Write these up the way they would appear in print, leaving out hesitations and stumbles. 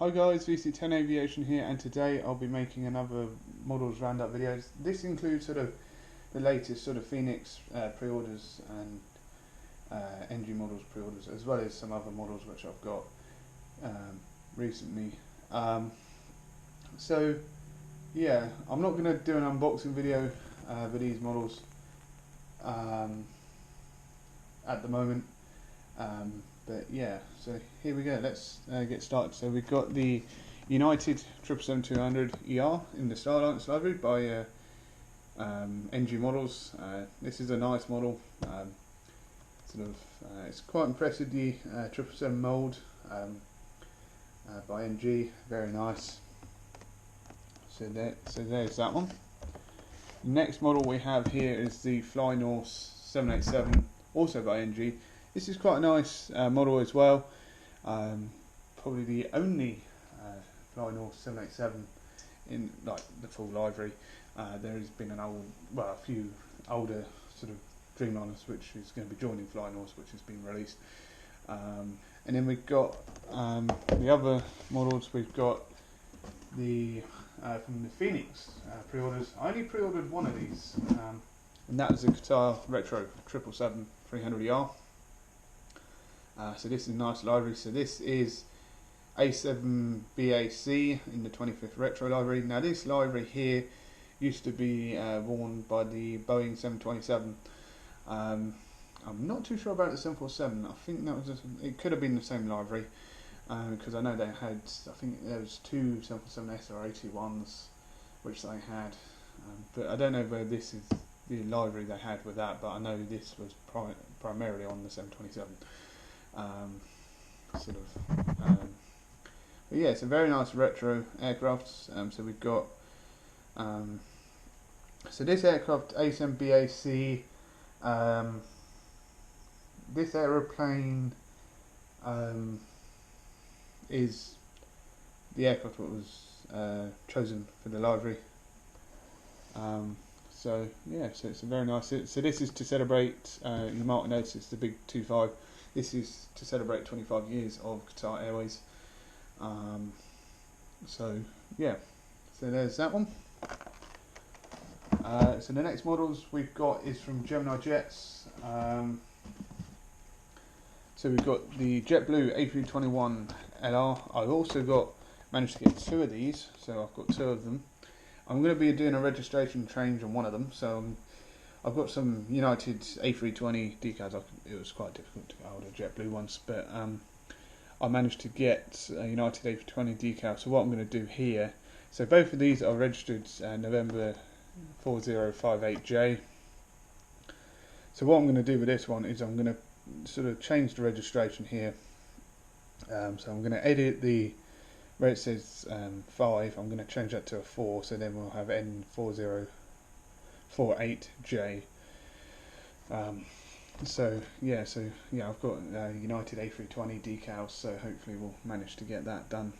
Hi guys, VC10 Aviation here, and today I'll be making another models roundup video. This includes sort of the latest sort of Phoenix pre-orders and NG models pre-orders, as well as some other models which I've got recently. So yeah, I'm not going to do an unboxing video for these models at the moment. But yeah, so here we go, let's get started. So we've got the United 777-200 ER in the Starlight library by NG Models. This is a nice model, it's quite impressive, the 777 mould by NG, very nice. So there's that one. The next model we have here is the Fly North 787, also by NG. This is quite a nice model as well. Probably the only Fly North 787 in like the full livery. There has been a few older sort of Dreamliners which is going to be joining Fly North, which has been released. And then we've got the other models. We've got the from the Phoenix pre-orders. I only pre-ordered one of these, and that was the Qatar Retro 777-300ER. So this is a nice library. So this is A7BAC in the 25th Retro library. Now this library here used to be worn by the Boeing 727. I'm not too sure about the 747. I think that was it could have been the same library, because I know they had, I think there was two 747S or 81s which they had, but I don't know whether this is the library they had with that, but I know this was primarily on the 727. But yeah, it's a very nice retro aircraft. So we've got so this aircraft, A7BAC, this aeroplane is the aircraft that was chosen for the livery. So yeah, so it's a very nice. So this is to celebrate. You might notice it's the big 25. This is to celebrate 25 years of Qatar Airways. So yeah, so there's that one. So the next models we've got is from Gemini Jets. So we've got the JetBlue A321 LR. I've also managed to get two of these, so I've got two of them. I'm going to be doing a registration change on one of them, so I've got some United A320 decals. It was quite difficult to get hold of JetBlue ones, but I managed to get a United A320 decal. So what I'm going to do here, so both of these are registered November 4058J. So what I'm going to do with this one is I'm going to sort of change the registration here. So I'm going to edit where it says 5, I'm going to change that to a 4, so then we'll have N4048J. So yeah, I've got United A320 decals, so hopefully we'll manage to get that done.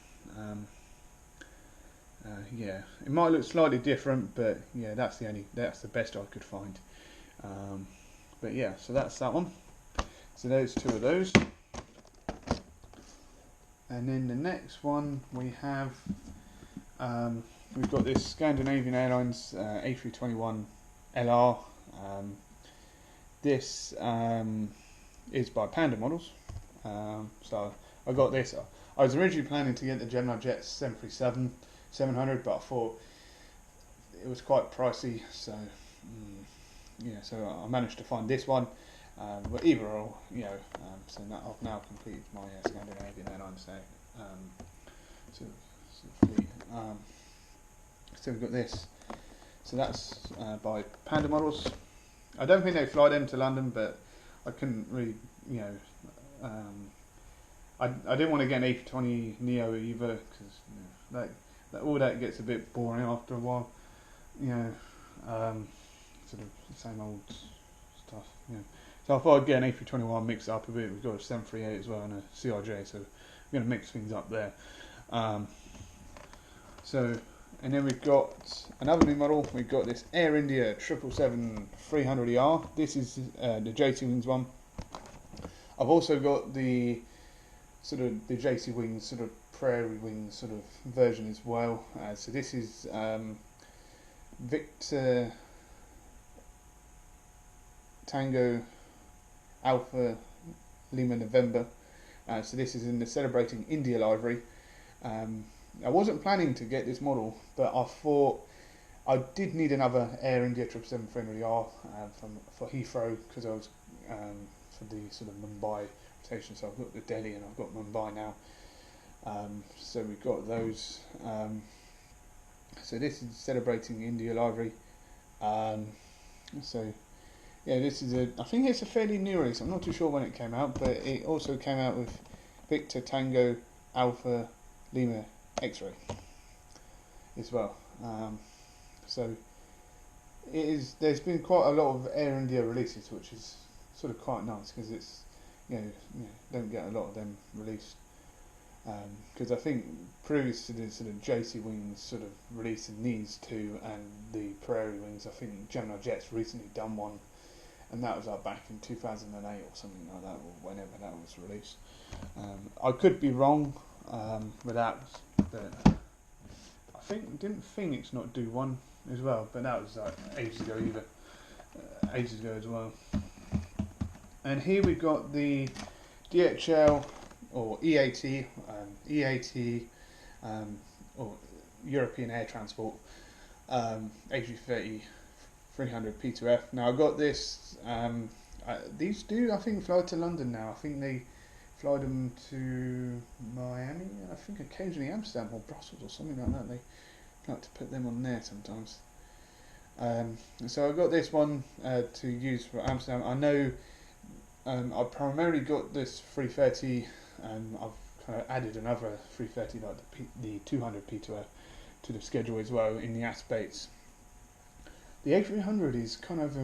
Yeah, it might look slightly different, but yeah, that's the best I could find. But yeah, so that's that one. So there's two of those. And then the next one we have, we've got this Scandinavian Airlines A321 LR. This is by Panda Models. So I got this. I was originally planning to get the Gemini Jets 737-700, but I thought it was quite pricey. So yeah, so I managed to find this one. But either or, so I've now completed my Scandinavian Airlines fleet. So we've got this. So that's by Panda Models. I don't think they fly them to London, but I couldn't really, I didn't want to get an A320 Neo either, because all that gets a bit boring after a while. Sort of the same old stuff. So I thought I'd get an A321 mix up a bit. We've got a 738 as well and a CRJ, so we're going to mix things up there. And then we've got another new model. We've got this Air India 777-300ER. This is the JC Wings one. I've also got the JC Wings sort of Prairie Wings sort of version as well. So this is Victor Tango Alpha Lima November. So this is in the Celebrating India livery. I wasn't planning to get this model, but I thought I did need another Air India 777-300ER for Heathrow, because I was for the sort of Mumbai rotation. So I've got the Delhi and I've got Mumbai now. So we've got those. So this is Celebrating India livery. So yeah, this is I think it's a fairly new release. I'm not too sure when it came out, but it also came out with Victor Tango Alpha Lima X-Ray as well. So it is. There's been quite a lot of Air India releases, which is sort of quite nice, because it's don't get a lot of them released. Because I think previous to the sort of JC Wings sort of releasing these two and the Prairie Wings, I think Gemini Jet's recently done one, and that was like back in 2008 or something like that, or whenever that was released. I could be wrong with that, but didn't Phoenix not do one as well? But that was like ages ago as well. And here we've got the DHL or EAT, or European Air Transport A330 300 P2F. Now I got this. These do, I think, fly to London now. I think they fly them to Miami. I think occasionally Amsterdam or Brussels or something like that. They like to put them on there sometimes. So I got this one to use for Amsterdam. I know I primarily got this 330. I've kind of added another 330, like the 200 P2F, to the schedule as well in the aspects. The A300 is kind of a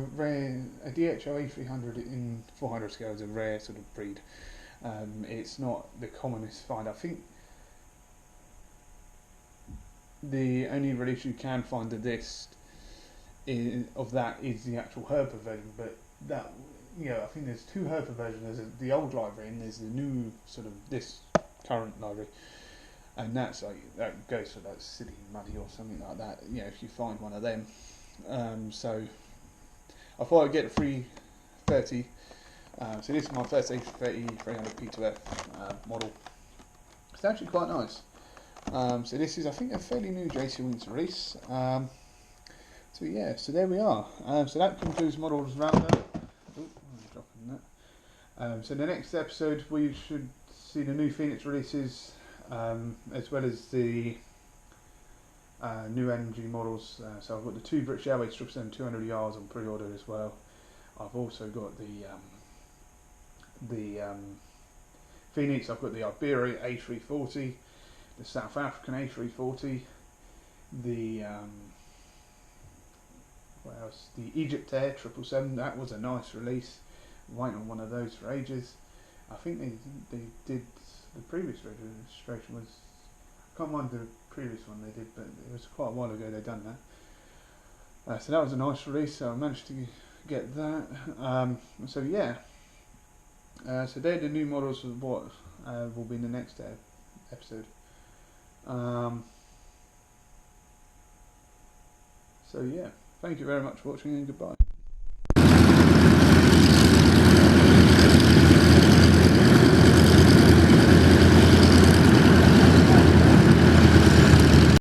DHL A300 in 400 scale is a rare sort of breed. It's not the commonest find. I think the only release you can find of this of that is the actual Herpa version, but that, I think there's two Herpa versions. There's the old library and there's the new sort of this current library, and that goes for like City Muddy or something like that. If you find one of them. So I thought I'd get the 330. So this is my first A330 300 P2F model. It's actually quite nice. So this is, I think, a fairly new JC Wings release. So yeah, so there we are. So that concludes Models Roundup. I'm dropping that. So the next episode we should see the new Phoenix releases, as well as the new energy models. So I've got the two British Airways 200ERs on pre-order as well. I've also got the Phoenix. I've got the Iberia A340, the South African A340, the what else? The Egypt Air 777. That was a nice release. Waiting on one of those for ages. I think they did the previous registration was. I can't remember the previous one they did, but it was quite a while ago they done that. So that was a nice release. So I managed to get that. So yeah. So they're the new models of what will be in the next episode. So yeah, thank you very much for watching and goodbye.